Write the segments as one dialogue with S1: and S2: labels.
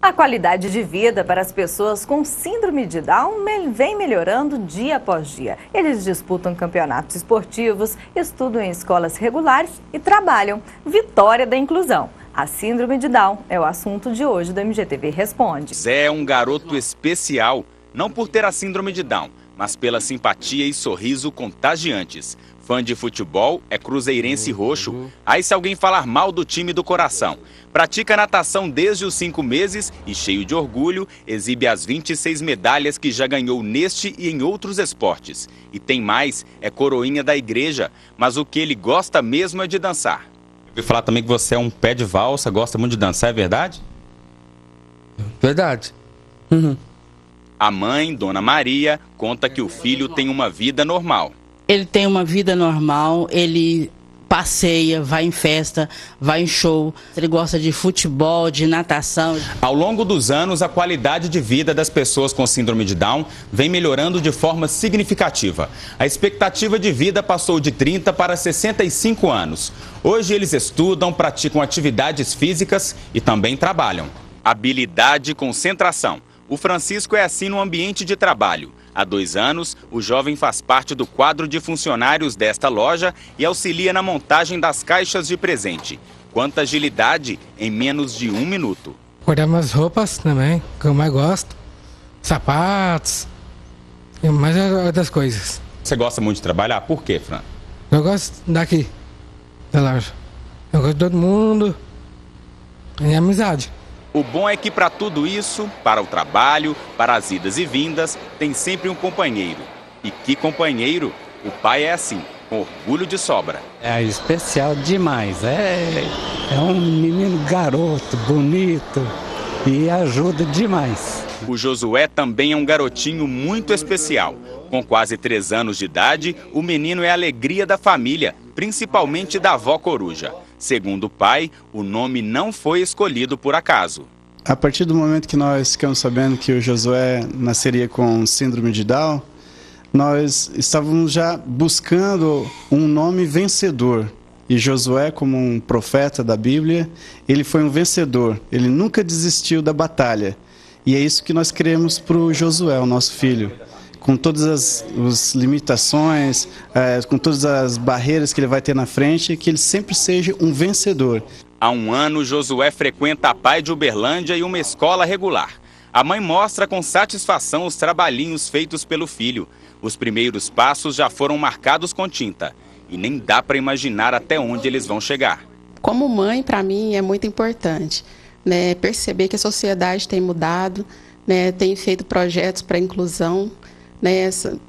S1: A qualidade de vida para as pessoas com síndrome de Down vem melhorando dia após dia. Eles disputam campeonatos esportivos, estudam em escolas regulares e trabalham. Vitória da inclusão. A síndrome de Down é o assunto de hoje do MGTV Responde.
S2: Zé é um garoto especial, não por ter a síndrome de Down, mas pela simpatia e sorriso contagiantes. Fã de futebol, é cruzeirense roxo. Aí se alguém falar mal do time do coração. Pratica natação desde os 5 meses e, cheio de orgulho, exibe as 26 medalhas que já ganhou neste e em outros esportes. E tem mais, é coroinha da igreja, mas o que ele gosta mesmo é de dançar. Eu ouvi falar também que você é um pé de valsa, gosta muito de dançar, é verdade?
S3: Verdade.
S2: A mãe, Dona Maria, conta que o filho tem uma vida normal.
S4: Ele tem uma vida normal, ele passeia, vai em festa, vai em show, ele gosta de futebol, de natação.
S2: Ao longo dos anos, a qualidade de vida das pessoas com síndrome de Down vem melhorando de forma significativa. A expectativa de vida passou de 30 para 65 anos. Hoje eles estudam, praticam atividades físicas e também trabalham. Habilidade e concentração. O Francisco é assim no ambiente de trabalho. Há 2 anos, o jovem faz parte do quadro de funcionários desta loja e auxilia na montagem das caixas de presente. Quanta agilidade em menos de 1 minuto.
S3: Guardar umas roupas também, que eu mais gosto. Sapatos e mais outras coisas.
S2: Você gosta muito de trabalhar? Por quê, Fran?
S3: Eu gosto daqui, da loja. Eu gosto de todo mundo. E amizade.
S2: O bom é que para tudo isso, para o trabalho, para as idas e vindas, tem sempre um companheiro. E que companheiro? O pai é assim, com orgulho de sobra.
S5: É especial demais. É um menino garoto, bonito e ajuda demais.
S2: O Josué também é um garotinho muito especial. Com quase 3 anos de idade, o menino é a alegria da família, principalmente da avó Coruja. Segundo o pai, o nome não foi escolhido por acaso.
S6: A partir do momento que nós ficamos sabendo que o Josué nasceria com síndrome de Down, nós estávamos já buscando um nome vencedor. E Josué, como um profeta da Bíblia, ele foi um vencedor. Ele nunca desistiu da batalha. E é isso que nós queremos para o Josué, o nosso filho. Com todas as limitações, com todas as barreiras que ele vai ter na frente, que ele sempre seja um vencedor.
S2: Há 1 ano, Josué frequenta a Pai de Uberlândia e uma escola regular. A mãe mostra com satisfação os trabalhinhos feitos pelo filho. Os primeiros passos já foram marcados com tinta. E nem dá para imaginar até onde eles vão chegar.
S7: Como mãe, para mim, é muito importante, né, perceber que a sociedade tem mudado, né, tem feito projetos para inclusão.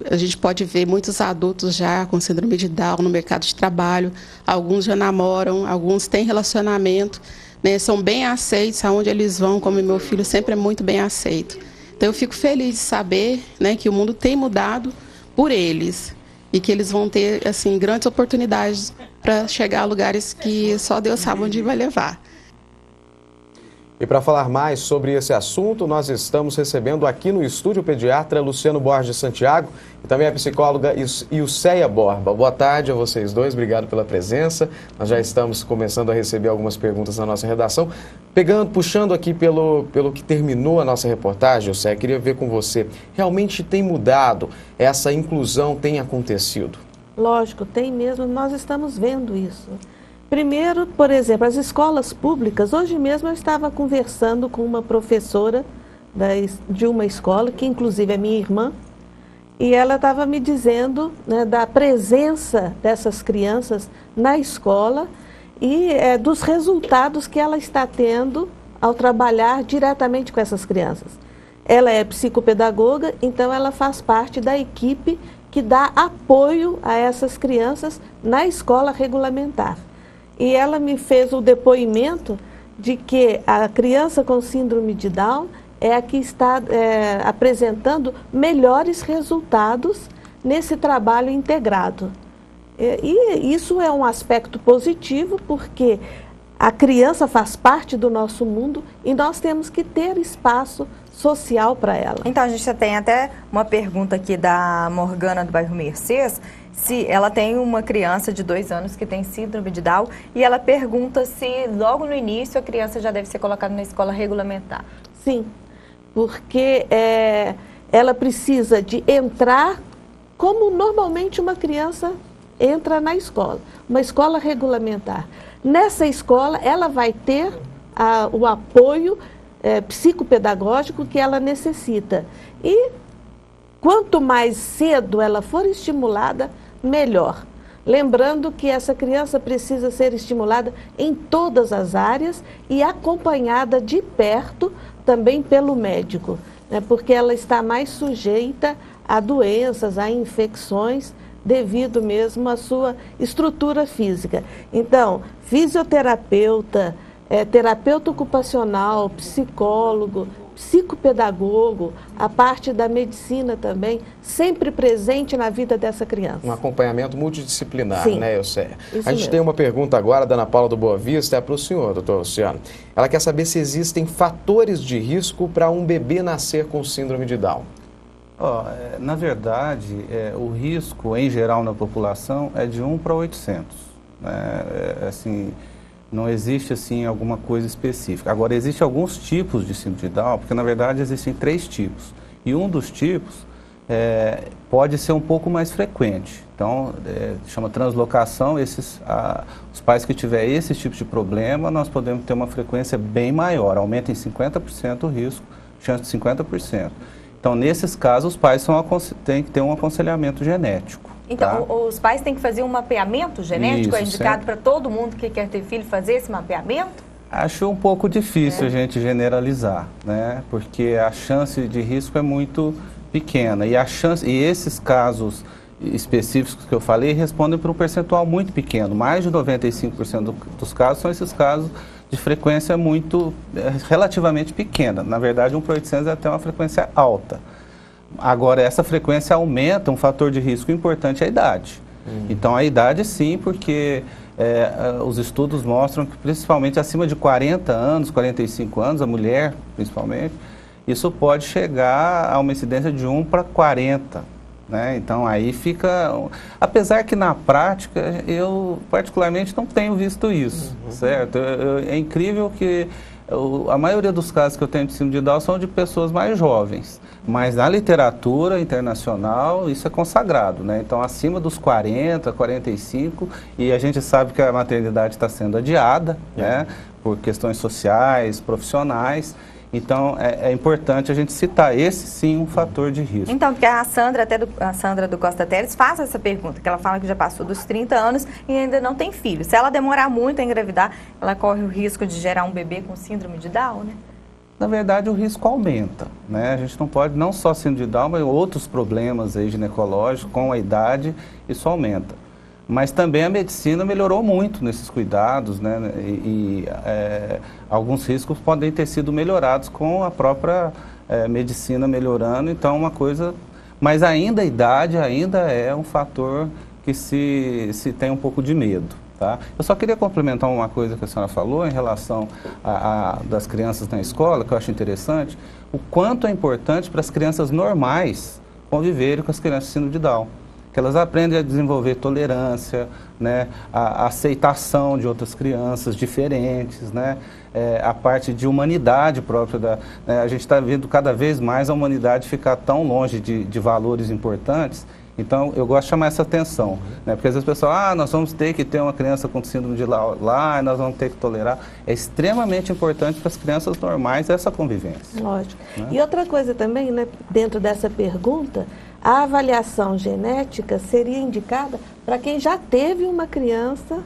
S7: A gente pode ver muitos adultos já com síndrome de Down no mercado de trabalho, alguns já namoram, alguns têm relacionamento, né, são bem aceitos aonde eles vão, como meu filho sempre é muito bem aceito. Então eu fico feliz de saber, né, que o mundo tem mudado por eles e que eles vão ter assim, grandes oportunidades para chegar a lugares que só Deus sabe onde vai levar.
S8: E para falar mais sobre esse assunto, nós estamos recebendo aqui no estúdio o pediatra Luciano Borges Santiago e também a psicóloga Ilceia Borba. Boa tarde a vocês dois, obrigado pela presença. Nós já estamos começando a receber algumas perguntas na nossa redação. Puxando aqui pelo que terminou a nossa reportagem, Ilceia, queria ver com você, realmente tem mudado? Essa inclusão tem acontecido?
S9: Lógico, tem mesmo, nós estamos vendo isso. Primeiro, por exemplo, as escolas públicas, hoje mesmo eu estava conversando com uma professora de uma escola, que inclusive é minha irmã, e ela estava me dizendo, né, da presença dessas crianças na escola e dos resultados que ela está tendo ao trabalhar diretamente com essas crianças. Ela é psicopedagoga, então ela faz parte da equipe que dá apoio a essas crianças na escola regulamentar. E ela me fez o depoimento de que a criança com síndrome de Down é a que está apresentando melhores resultados nesse trabalho integrado. E isso é um aspecto positivo, porque a criança faz parte do nosso mundo e nós temos que ter espaço social para ela.
S1: Então, a gente tem até uma pergunta aqui da Morgana do bairro Mercês, se ela tem uma criança de 2 anos que tem síndrome de Down e ela pergunta se logo no início a criança já deve ser colocada na escola regulamentar.
S9: Sim, porque ela precisa de entrar como normalmente uma criança entra na escola, uma escola regulamentar. Nessa escola, ela vai ter o apoio psicopedagógico que ela necessita. E quanto mais cedo ela for estimulada, melhor. Lembrando que essa criança precisa ser estimulada em todas as áreas e acompanhada de perto também pelo médico, né, porque ela está mais sujeita a doenças, a infecções, devido mesmo à sua estrutura física. Então, fisioterapeuta, terapeuta ocupacional, psicólogo, psicopedagogo, a parte da medicina também, sempre presente na vida dessa criança.
S8: Um acompanhamento multidisciplinar,
S9: Sim,
S8: né, Eusséia? A gente
S9: mesmo.
S8: tem uma pergunta agora da Ana Paula do Boa Vista, é para o senhor, doutor Luciano. Ela quer saber se existem fatores de risco para um bebê nascer com síndrome de Down.
S10: Na verdade, o risco em geral na população é de 1 para 800. Assim, não existe assim alguma coisa específica. Agora, existem alguns tipos de síndrome de Down, porque na verdade existem 3 tipos. E um dos tipos pode ser um pouco mais frequente. Então, chama translocação. Os pais que tiverem esse tipo de problema, nós podemos ter uma frequência bem maior. Aumenta em 50% o risco, chance de 50%. Então, nesses casos, os pais têm que ter um aconselhamento genético.
S1: Então,
S10: tá?
S1: Os pais têm que fazer um mapeamento genético?
S10: Isso,
S1: é indicado para todo mundo que quer ter filho fazer esse mapeamento?
S10: Acho um pouco difícil a gente generalizar, né? Porque a chance de risco é muito pequena. E esses casos específicos que eu falei respondem para um percentual muito pequeno. Mais de 95% dos casos são esses casos de frequência relativamente pequena. Na verdade, 1 para 800 é até uma frequência alta. Agora, essa frequência aumenta, um fator de risco importante é a idade. Então, a idade sim, porque os estudos mostram que principalmente acima de 40 anos, 45 anos, a mulher principalmente, isso pode chegar a uma incidência de 1 para 40. Né? Então aí fica, apesar que na prática eu particularmente não tenho visto isso, certo? É incrível que a maioria dos casos que eu tenho de síndrome de Down são de pessoas mais jovens, mas na literatura internacional isso é consagrado, né? Então acima dos 40, 45, e a gente sabe que a maternidade está sendo adiada, né? Por questões sociais, profissionais. Então, é importante a gente citar esse, sim, um fator de risco.
S1: Então, porque a Sandra do Costa Teres faz essa pergunta, que ela fala que já passou dos 30 anos e ainda não tem filho. Se ela demorar muito a engravidar, ela corre o risco de gerar um bebê com síndrome de Down, né?
S10: Na verdade, o risco aumenta, né? A gente não pode, não só síndrome de Down, mas outros problemas aí ginecológicos, com a idade, isso aumenta. Mas também a medicina melhorou muito nesses cuidados, né? Alguns riscos podem ter sido melhorados com a própria medicina melhorando, então uma coisa... Mas ainda a idade ainda é um fator que se tem um pouco de medo, tá? Eu só queria complementar uma coisa que a senhora falou em relação das crianças na escola, que eu acho interessante, o quanto é importante para as crianças normais conviverem com as crianças com síndrome de Down. Que elas aprendem a desenvolver tolerância, né, a aceitação de outras crianças diferentes, né, a parte de humanidade própria. A gente está vendo cada vez mais a humanidade ficar tão longe de valores importantes. Então, eu gosto de chamar essa atenção, né, porque às vezes o pessoal, nós vamos ter que ter uma criança com síndrome de Down lá, nós vamos ter que tolerar. É extremamente importante para as crianças normais essa convivência.
S9: Lógico.
S10: Né?
S9: E outra coisa também, né, dentro dessa pergunta, a avaliação genética seria indicada para quem já teve uma criança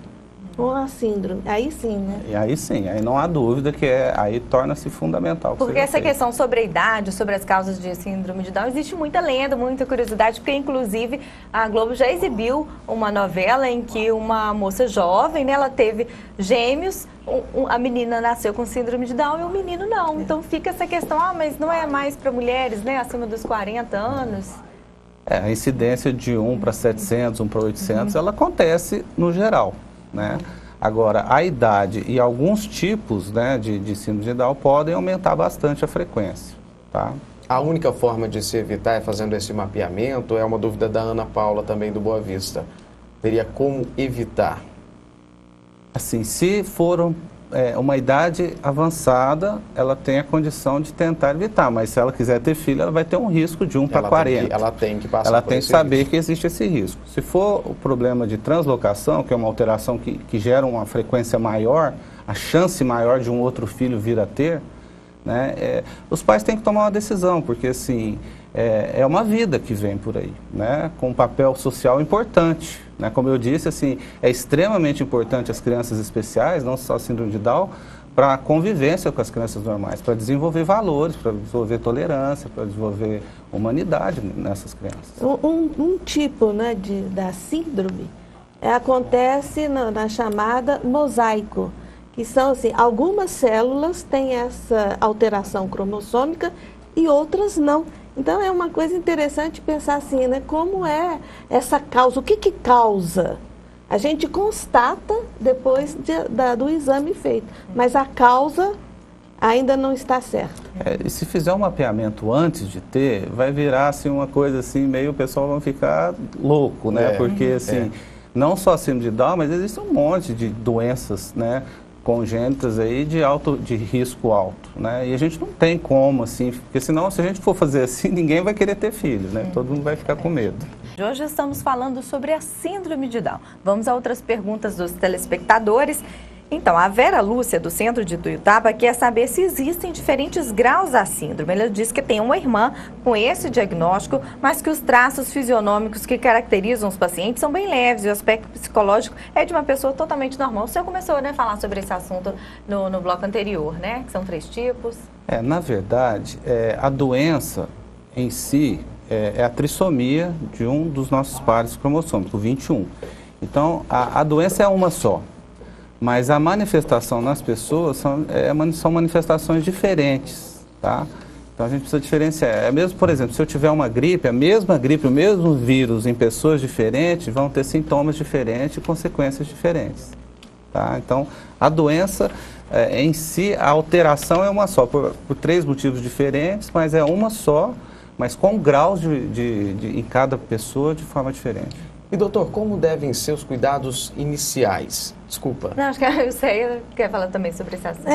S9: com a síndrome. Aí sim, né?
S10: E aí sim, aí não há dúvida que aí torna-se fundamental.
S1: Porque essa questão sobre a idade, sobre as causas de síndrome de Down, existe muita lenda, muita curiosidade, porque inclusive a Globo já exibiu uma novela em que uma moça jovem, né, ela teve gêmeos, a menina nasceu com síndrome de Down e o menino não. Então fica essa questão, mas não é mais para mulheres, né, acima dos 40 anos?
S10: A incidência de 1 para 700, 1 para 800, ela acontece no geral, né? Agora, a idade e alguns tipos, né, de síndrome de Down podem aumentar bastante a frequência, tá?
S8: A única forma de se evitar é fazendo esse mapeamento? É uma dúvida da Ana Paula, também do Boa Vista. Teria como evitar?
S10: Assim, se for uma idade avançada, ela tem a condição de tentar evitar, mas se ela quiser ter filho, ela vai ter um risco de 1 para 40.
S8: Ela tem que passar
S10: Ela
S8: por
S10: tem que
S8: esse
S10: saber
S8: risco.
S10: que existe esse risco. Se for o problema de translocação, que é uma alteração que gera uma frequência maior, a chance maior de um outro filho vir a ter, né, os pais têm que tomar uma decisão, porque assim, é uma vida que vem por aí, né, com um papel social importante. Né, como eu disse, assim, é extremamente importante as crianças especiais, não só a síndrome de Down, para a convivência com as crianças normais, para desenvolver valores, para desenvolver tolerância, para desenvolver humanidade nessas crianças.
S9: Um tipo, né, da síndrome acontece na chamada mosaico, que são assim, algumas células têm essa alteração cromossômica e outras não. Então é uma coisa interessante pensar assim, né? Como é essa causa, o que causa? A gente constata depois do exame feito, mas a causa ainda não está certa.
S10: E se fizer um mapeamento antes de ter, vai virar assim uma coisa assim, meio o pessoal vai ficar louco, né? Porque assim, não só a síndrome de Down, mas existe um monte de doenças, né, congênitas aí de risco alto, né? E a gente não tem como, assim, porque senão, se a gente for fazer assim, ninguém vai querer ter filho, né? Todo mundo vai ficar com medo.
S1: Hoje estamos falando sobre a síndrome de Down. Vamos a outras perguntas dos telespectadores. Então, a Vera Lúcia, do centro de Tuiutaba, quer saber se existem diferentes graus da síndrome. Ela diz que tem uma irmã com esse diagnóstico, mas que os traços fisionômicos que caracterizam os pacientes são bem leves e o aspecto psicológico é de uma pessoa totalmente normal. O senhor começou, né, a falar sobre esse assunto no bloco anterior, né? Que são 3 tipos.
S10: Na verdade, a doença em si é a trissomia de um dos nossos pares cromossômicos, 21. Então, a doença é uma só. Mas a manifestação nas pessoas são manifestações diferentes, tá? Então a gente precisa diferenciar. Mesmo, por exemplo, se eu tiver uma gripe, a mesma gripe, o mesmo vírus em pessoas diferentes, vão ter sintomas diferentes e consequências diferentes, tá? Então a doença em si, a alteração é uma só, por 3 motivos diferentes, mas é uma só, mas com graus em cada pessoa de forma diferente.
S8: E doutor, como devem ser os cuidados iniciais? Desculpa.
S1: Não, acho que eu sei, quer falar também sobre esse assunto.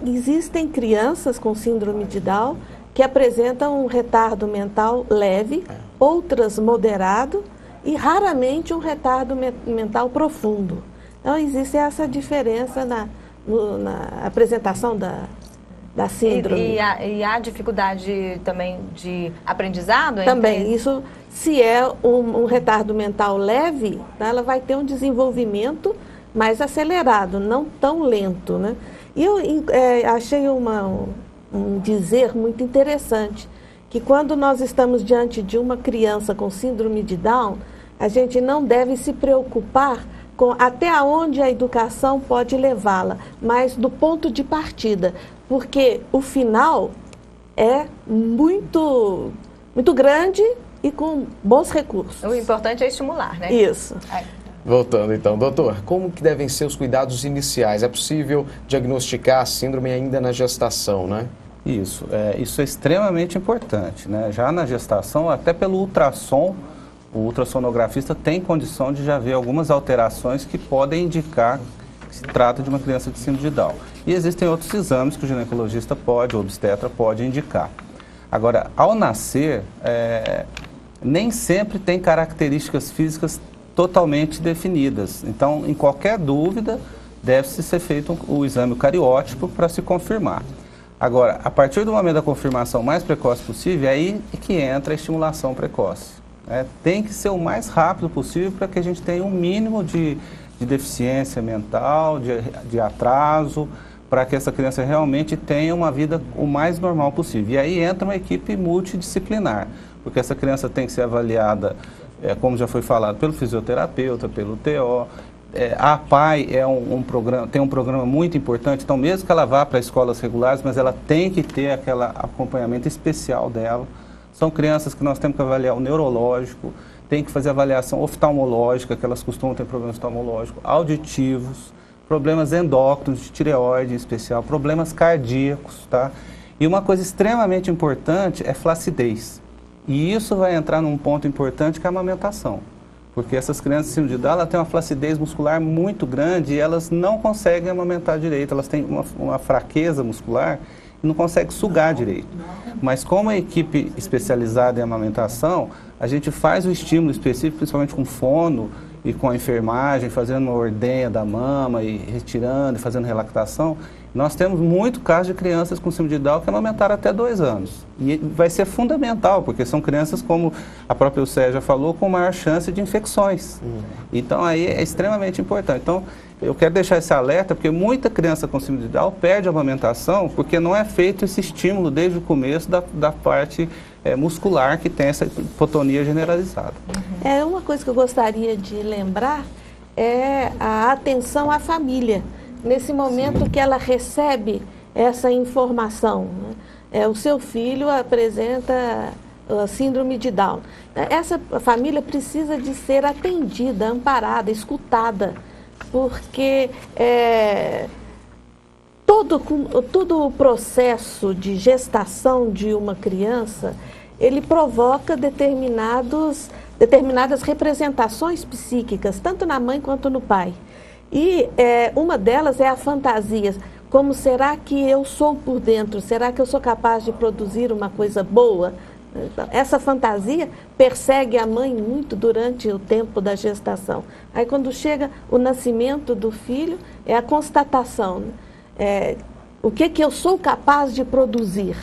S9: Existem crianças com síndrome de Down que apresentam um retardo mental leve, outras moderado e raramente um retardo mental profundo. Então existe essa diferença na apresentação da síndrome.
S1: E há dificuldade também de aprendizado?
S9: Também, isso, se é um retardo mental leve, né, ela vai ter um desenvolvimento mais acelerado, não tão lento, né? E eu achei um dizer muito interessante, que quando nós estamos diante de uma criança com síndrome de Down, a gente não deve se preocupar com até onde a educação pode levá-la, mas do ponto de partida, porque o final é muito, muito grande e com bons recursos.
S1: O importante é estimular, né?
S9: Isso.
S8: Voltando então, doutor, como que devem ser os cuidados iniciais? É possível diagnosticar a síndrome ainda na gestação, né?
S10: Isso é extremamente importante, né? Já na gestação, até pelo ultrassom, o ultrassonografista tem condição de já ver algumas alterações que podem indicar que se trata de uma criança de síndrome de Down. E existem outros exames que o ginecologista pode, o obstetra pode indicar. Agora, ao nascer, nem sempre tem características físicas totalmente definidas. Então, em qualquer dúvida, deve-se ser feito o exame cariótipo para se confirmar. Agora, a partir do momento da confirmação mais precoce possível, é aí que entra a estimulação precoce. Tem que ser o mais rápido possível para que a gente tenha um mínimo de deficiência mental, de atraso, para que essa criança realmente tenha uma vida o mais normal possível. E aí entra uma equipe multidisciplinar, porque essa criança tem que ser avaliada, como já foi falado, pelo fisioterapeuta, pelo TO. A PAI tem um programa muito importante, então mesmo que ela vá para escolas regulares, mas ela tem que ter aquele acompanhamento especial dela. São crianças que nós temos que avaliar o neurológico, tem que fazer avaliação oftalmológica, que elas costumam ter problemas oftalmológicos, auditivos, problemas endócrinos, de tireoide em especial, problemas cardíacos, tá? E uma coisa extremamente importante é flacidez. E isso vai entrar num ponto importante que é a amamentação. Porque essas crianças de síndrome de Down, elas têm uma flacidez muscular muito grande e elas não conseguem amamentar direito. Elas têm uma fraqueza muscular e não conseguem sugar direito. Mas como a equipe especializada em amamentação, a gente faz o estímulo específico, principalmente com fono e com a enfermagem, fazendo uma ordenha da mama e retirando e fazendo relactação. Nós temos muito caso de crianças com síndrome de Down que amamentaram até 2 anos. E vai ser fundamental, porque são crianças, como a própria Eusséia já falou, com maior chance de infecções. Então, aí é extremamente importante. Então, eu quero deixar esse alerta, porque muita criança com síndrome de Down perde a amamentação, porque não é feito esse estímulo desde o começo da parte muscular que tem essa hipotonia generalizada.
S9: Uma coisa que eu gostaria de lembrar é a atenção à família. Nesse momento que ela recebe essa informação, né? O seu filho apresenta a síndrome de Down. Essa família precisa de ser atendida, amparada, escutada, porque todo o processo de gestação de uma criança, ele provoca determinadas representações psíquicas, tanto na mãe quanto no pai. E uma delas é a fantasia. Como será que eu sou por dentro? Será que eu sou capaz de produzir uma coisa boa? Então, essa fantasia persegue a mãe muito durante o tempo da gestação. Aí quando chega o nascimento do filho, é a constatação. O que eu sou capaz de produzir?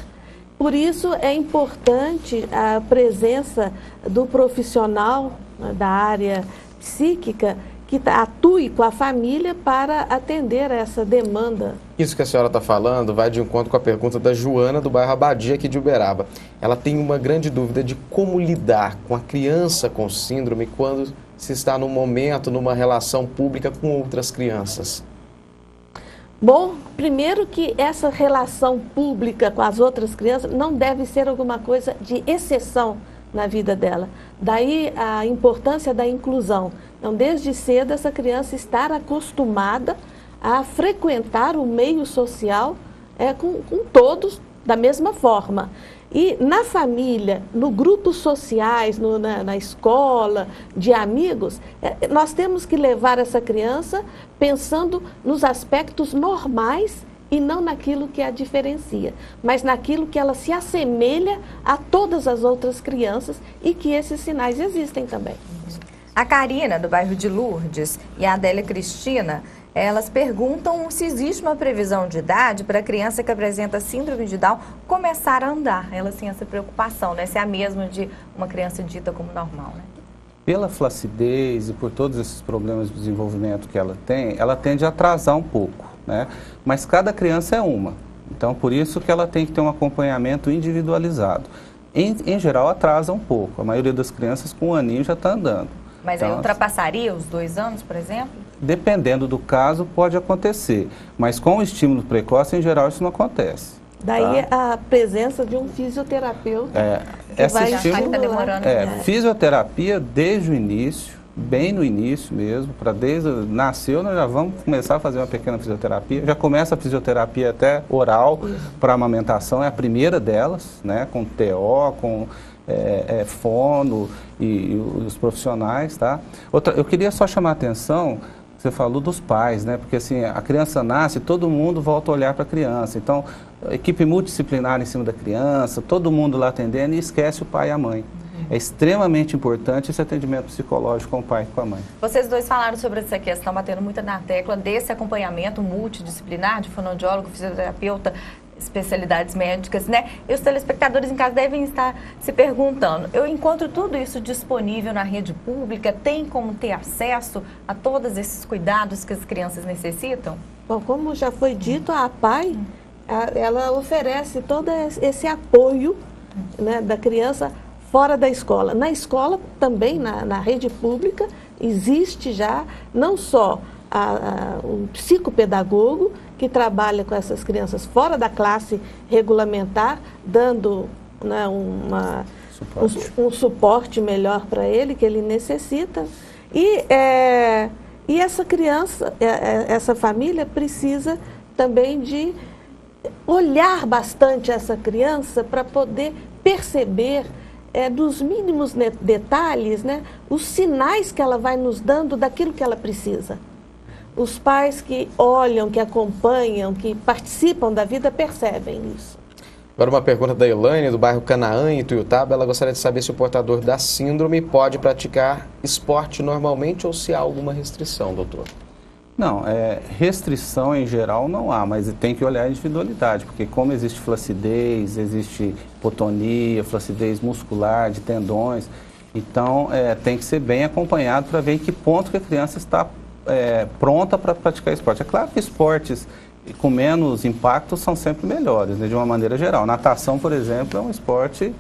S9: Por isso é importante a presença do profissional, né, da área psíquica, que atue com a família para atender essa demanda.
S8: Isso que a senhora está falando vai de encontro com a pergunta da Joana, do bairro Abadia, aqui de Uberaba. Ela tem uma grande dúvida de como lidar com a criança com síndrome quando se está num momento, numa relação pública com outras crianças.
S9: Bom, primeiro que essa relação pública com as outras crianças não deve ser alguma coisa de exceção na vida dela. Daí a importância da inclusão. Então, desde cedo, essa criança estar acostumada a frequentar o meio social com todos da mesma forma. E na família, no grupos sociais, na escola, de amigos, nós temos que levar essa criança pensando nos aspectos normais e não naquilo que a diferencia, mas naquilo que ela se assemelha a todas as outras crianças e que esses sinais existem também.
S1: A Karina, do bairro de Lourdes, e a Adélia Cristina, elas perguntam se existe uma previsão de idade para a criança que apresenta síndrome de Down começar a andar. Elas têm essa preocupação, né? Se é a mesma de uma criança dita como normal, né?
S10: Pela flacidez e por todos esses problemas de desenvolvimento que ela tende a atrasar um pouco, né? Mas cada criança é uma. Então, por isso que ela tem que ter um acompanhamento individualizado. Em geral, atrasa um pouco. A maioria das crianças com 1 aninho já está andando.
S1: Mas aí ultrapassaria os 2 anos, por exemplo?
S10: Dependendo do caso, pode acontecer. Mas com o estímulo precoce, em geral, isso não acontece.
S9: Daí a presença de um fisioterapeuta.
S10: Fisioterapia desde o início, bem no início mesmo, desde nasceu, nós já vamos começar a fazer uma pequena fisioterapia. Já começa a fisioterapia até oral para amamentação, é a primeira delas, né, com TO, com fono e os profissionais, tá? Eu queria só chamar a atenção, você falou dos pais, né? Porque assim, a criança nasce, todo mundo volta a olhar para a criança. Então, equipe multidisciplinar em cima da criança, todo mundo lá atendendo e esquece o pai e a mãe. É extremamente importante esse atendimento psicológico com o pai e com a mãe.
S1: Vocês dois falaram sobre essa questão, batendo muito na tecla desse acompanhamento multidisciplinar de fonoaudiólogo, fisioterapeuta, especialidades médicas, né? E os telespectadores em casa devem estar se perguntando, eu encontro tudo isso disponível na rede pública? Tem como ter acesso a todos esses cuidados que as crianças necessitam?
S9: Bom, como já foi dito, a APAI, ela oferece todo esse apoio, né, da criança fora da escola. Na escola, também na rede pública, existe já não só um psicopedagogo que trabalha com essas crianças fora da classe regulamentar, dando, né, um suporte melhor para ele, que ele necessita. E E essa criança, essa família precisa também de olhar bastante essa criança para poder perceber dos mínimos detalhes, né, os sinais que ela vai nos dando daquilo que ela precisa. Os pais que olham, que acompanham, que participam da vida percebem isso.
S8: Agora uma pergunta da Elaine, do bairro Canaã, em Ituiutaba. Ela gostaria de saber se o portador da síndrome pode praticar esporte normalmente ou se há alguma restrição, doutor.
S10: Não, restrição em geral não há, mas tem que olhar a individualidade, porque como existe flacidez, existe hipotonia, flacidez muscular, de tendões, então tem que ser bem acompanhado para ver em que ponto que a criança está pronta para praticar esporte. É claro que esportes com menos impacto são sempre melhores, né, de uma maneira geral. Natação, por exemplo, é um esporte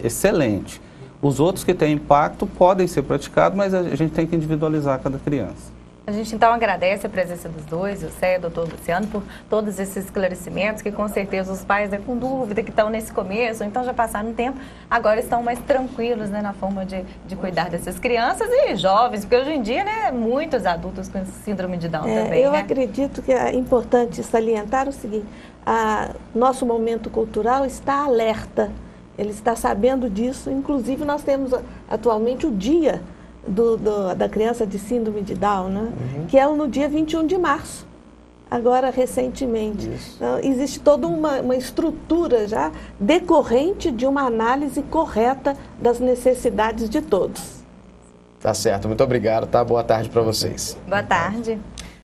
S10: excelente. Os outros que têm impacto podem ser praticados, mas a gente tem que individualizar cada criança.
S1: A gente então agradece a presença dos dois, o CEA e o doutor Luciano, por todos esses esclarecimentos, que com certeza os pais com dúvida, que estão nesse começo, então já passaram um tempo, agora estão mais tranquilos, né, na forma de cuidar dessas crianças e jovens, porque hoje em dia, né, muitos adultos com síndrome de Down também,
S9: eu
S1: né?
S9: acredito que é importante salientar o seguinte, nosso momento cultural está alerta, ele está sabendo disso, inclusive nós temos atualmente o dia da criança de síndrome de Down, né? Que é no dia 21 de março, agora recentemente. Então, existe toda uma estrutura já decorrente de uma análise correta das necessidades de todos.
S8: Tá certo, muito obrigado, tá? Boa tarde para vocês.
S1: Boa tarde.